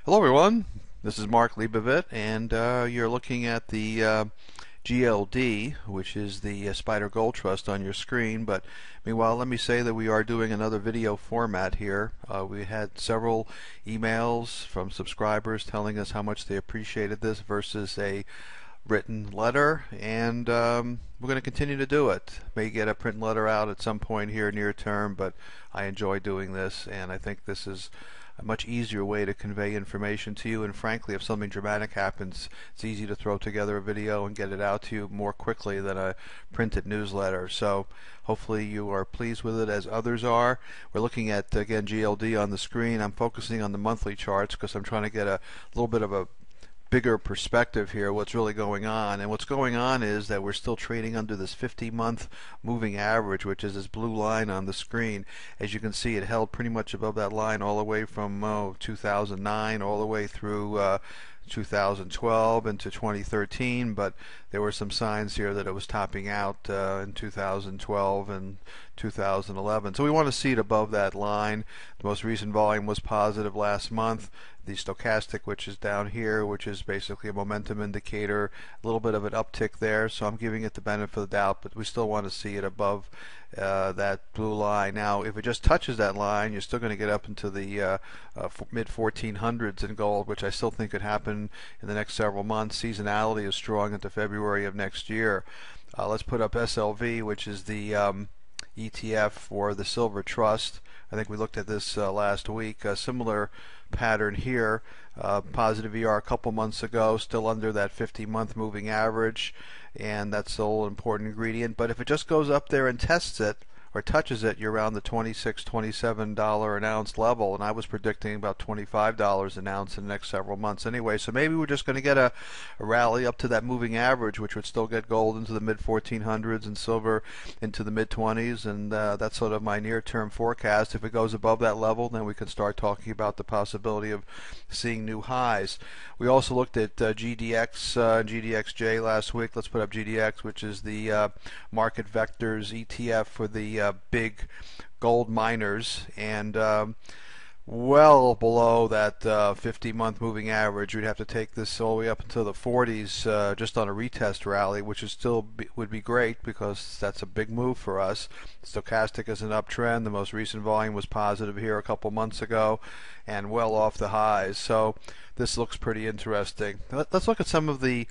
Hello everyone, this is Mark Leibovit, and you're looking at the GLD, which is the Spider Gold Trust on your screen. But meanwhile, let me say that we are doing another video format here. We had several emails from subscribers telling us how much they appreciated this versus a written letter, and we're going to continue to do it. May get a print letter out at some point here near term, but I enjoy doing this, and I think this is a much easier way to convey information to you. And frankly, if something dramatic happens, it's easy to throw together a video and get it out to you more quickly than a printed newsletter. So hopefully you are pleased with it as others are. We're looking at, again, GLD on the screen. I'm focusing on the monthly charts because I'm trying to get a little bit of a bigger perspective here, what's really going on. And what's going on is that we're still trading under this 50-month moving average, which is this blue line on the screen. As you can see, it held pretty much above that line all the way from 2009 all the way through 2012 into 2013, but there were some signs here that it was topping out in 2012 and 2011. So we want to see it above that line. The most recent volume was positive last month. The stochastic, which is down here, which is basically a momentum indicator, a little bit of an uptick there, so I'm giving it the benefit of the doubt, but we still want to see it above that blue line. Now, if it just touches that line, you're still going to get up into the mid 1400s in gold, which I still think could happen in the next several months. Seasonality is strong into February of next year. Let's put up SLV, which is the ETF for the Silver Trust. I think we looked at this last week. A similar pattern here. Positive ER a couple months ago, still under that 50-month moving average, and that's still an important ingredient. But if it just goes up there and tests it or touches it, you're around the $26, $27 an ounce level, and I was predicting about $25 an ounce in the next several months anyway. So maybe we're just going to get a rally up to that moving average, which would still get gold into the mid 1400s and silver into the mid 20s, and that's sort of my near-term forecast. If it goes above that level, then we can start talking about the possibility of seeing new highs. We also looked at GDX and GDXJ last week. Let's put up GDX, which is the market vectors ETF for the big gold miners, and well below that 50-month moving average. We'd have to take this all the way up into the 40s just on a retest rally, which is would be great because that's a big move for us. Stochastic is an uptrend. The most recent volume was positive here a couple months ago and well off the highs. So this looks pretty interesting. Let's look at some of the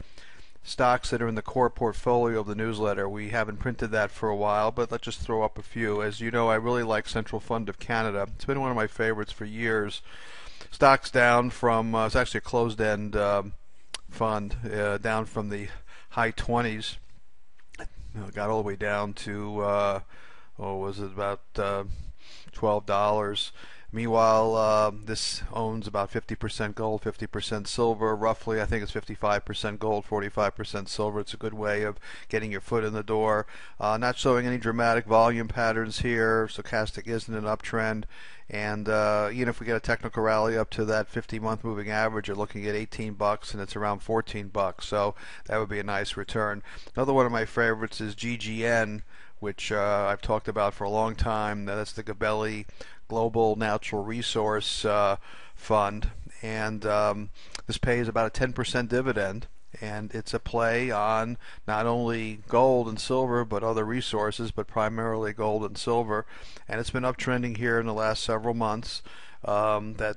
stocks that are in the core portfolio of the newsletter. We haven't printed that for a while, but let's just throw up a few. As you know, I really like Central Fund of Canada. It's been one of my favorites for years. Stock's down from, it's actually a closed-end fund, down from the high 20s. Got all the way down to, was it about $12. Meanwhile, this owns about 50% gold, 50% silver, roughly. I think it's 55% gold, 45% silver. It's a good way of getting your foot in the door. Not showing any dramatic volume patterns here. Stochastic isn't an uptrend. And even if we get a technical rally up to that 50-month moving average, you're looking at $18, and it's around $14. So that would be a nice return. Another one of my favorites is GGN, which I've talked about for a long time. That's the Gabelli Global Natural Resource Fund, and this pays about a 10% dividend, and it's a play on not only gold and silver but other resources, but primarily gold and silver, and it's been uptrending here in the last several months. That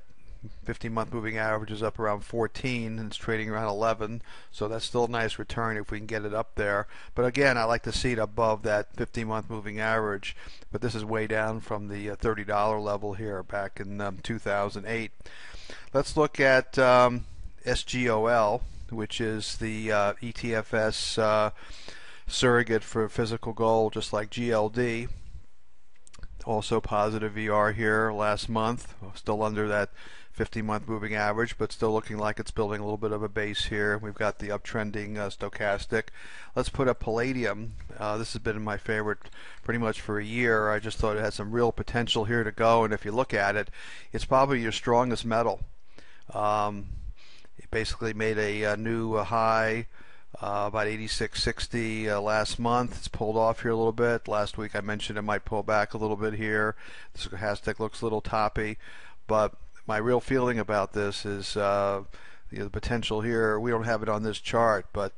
50-month moving average is up around 14, and it's trading around 11, so that's still a nice return if we can get it up there. But again, I like to see it above that 50-month moving average, but this is way down from the $30 level here back in 2008. Let's look at SGOL, which is the ETFS surrogate for physical gold, just like GLD. Also positive ER here last month, still under that 50-month moving average, but still looking like it's building a little bit of a base here. We've got the uptrending stochastic. Let's put up palladium. This has been my favorite pretty much for a year. I just thought it had some real potential here to go, and if you look at it, it's probably your strongest metal. It basically made a new high about 86.60 last month. It's pulled off here a little bit. Last week I mentioned it might pull back a little bit here. The stochastic looks a little toppy, but my real feeling about this is the potential here. We don't have it on this chart, but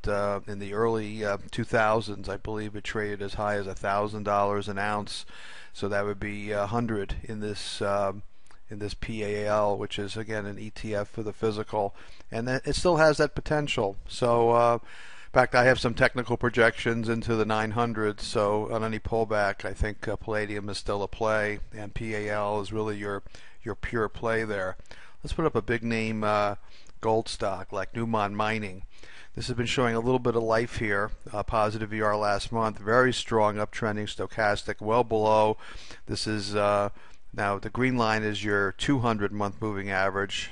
in the early 2000s, I believe it traded as high as $1,000 an ounce. So that would be 100 in this PAL, which is again an ETF for the physical, and it still has that potential. So. In fact, I have some technical projections into the 900s, so on any pullback, I think palladium is still a play, and PAL is really your pure play there. Let's put up a big name gold stock like Newmont Mining. This has been showing a little bit of life here. Positive VR last month, very strong uptrending stochastic, well below. This is now the green line is your 200-month moving average.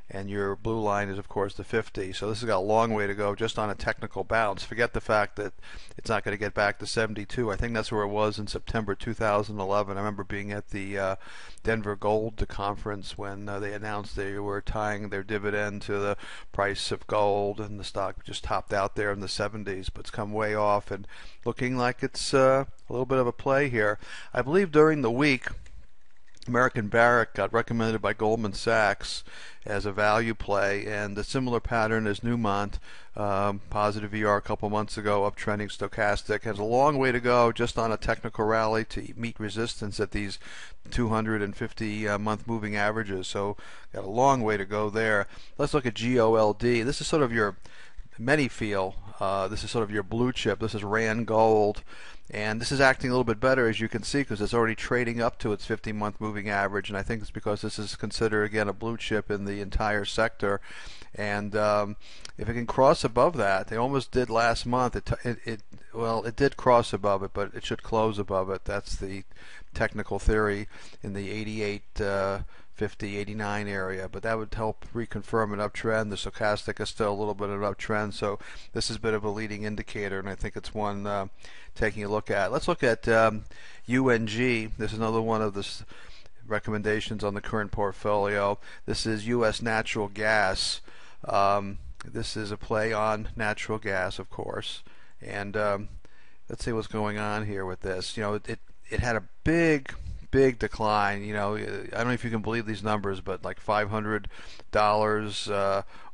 And your blue line is, of course, the 50. So this has got a long way to go just on a technical bounce. Forget the fact that it's not going to get back to 72. I think that's where it was in September 2011. I remember being at the Denver Gold conference when they announced they were tying their dividend to the price of gold, and the stock just topped out there in the 70s, but it's come way off and looking like it's a little bit of a play here. I believe during the week, American Barrick got recommended by Goldman Sachs as a value play, and a similar pattern as Newmont, positive VR a couple months ago, uptrending stochastic, has a long way to go just on a technical rally to meet resistance at these 250-month moving averages. So got a long way to go there. Let's look at GOLD. This is sort of your many feel. This is sort of your blue chip. This is Rand Gold. And this is acting a little bit better, as you can see, because it's already trading up to its 50-month moving average, and I think it's because this is considered, again, a blue chip in the entire sector. And if it can cross above that, they almost did last month. It did cross above it, but it should close above it. That's the technical theory in the 88, 50, 89 area, but that would help reconfirm an uptrend. The stochastic is still a little bit of an uptrend, so this is a bit of a leading indicator, and I think it's one taking a look at. Let's look at UNG. This is another one of the recommendations on the current portfolio. This is U.S. natural gas. This is a play on natural gas, of course, and let's see what's going on here with this. You know, it had a big decline. You know, I don't know if you can believe these numbers, but like $500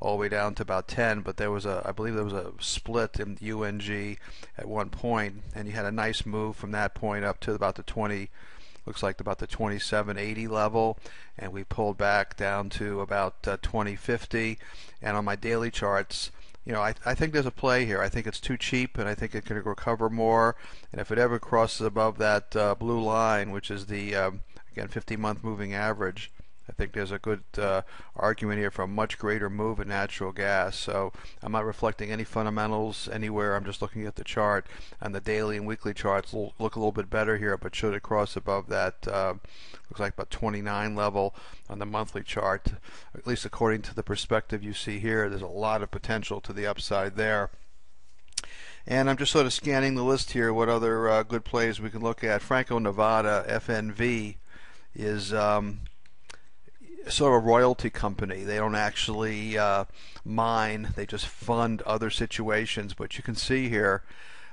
all the way down to about 10. But there was I believe there was a split in UNG at one point, and you had a nice move from that point up to about the 20. Looks like about the 2780 level, and we pulled back down to about 2050. And on my daily charts, you know, I think there's a play here. I think it's too cheap, and I think it could recover more. And if it ever crosses above that blue line, which is the again 50-month moving average, I think there's a good argument here for a much greater move in natural gas. So I'm not reflecting any fundamentals anywhere. I'm just looking at the chart, and the daily and weekly charts look a little bit better here. But should it cross above that, looks like about 29 level on the monthly chart, at least according to the perspective you see here, there's a lot of potential to the upside there. And I'm just sort of scanning the list here, what other good plays we can look at. Franco-Nevada, FNV, is sort of a royalty company. They don't actually mine, they just fund other situations. But you can see here,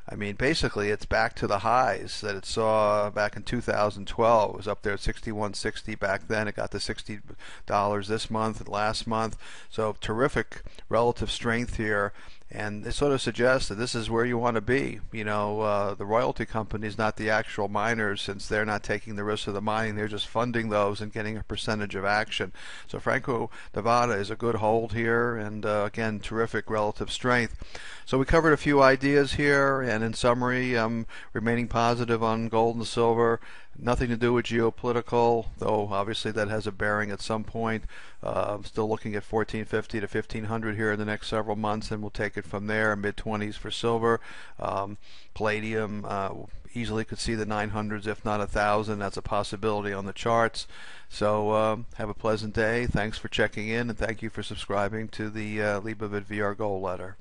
I mean, basically it's back to the highs that it saw back in 2012. It was up there at 61.60 back then. It got to $60 this month and last month. So terrific relative strength here. And it sort of suggests that this is where you want to be. You know, the royalty companies, not the actual miners, since they're not taking the risk of the mining. They're just funding those and getting a percentage of action. So Franco-Nevada is a good hold here, and again, terrific relative strength. So we covered a few ideas here, and in summary, I'm remaining positive on gold and silver. Nothing to do with geopolitical, though obviously that has a bearing at some point. Still looking at 1450 to 1500 here in the next several months, and we'll take it from there. Mid-20s for silver. Palladium, easily could see the 900s, if not 1,000. That's a possibility on the charts. So have a pleasant day. Thanks for checking in, and thank you for subscribing to the Leibovit VR Gold Letter.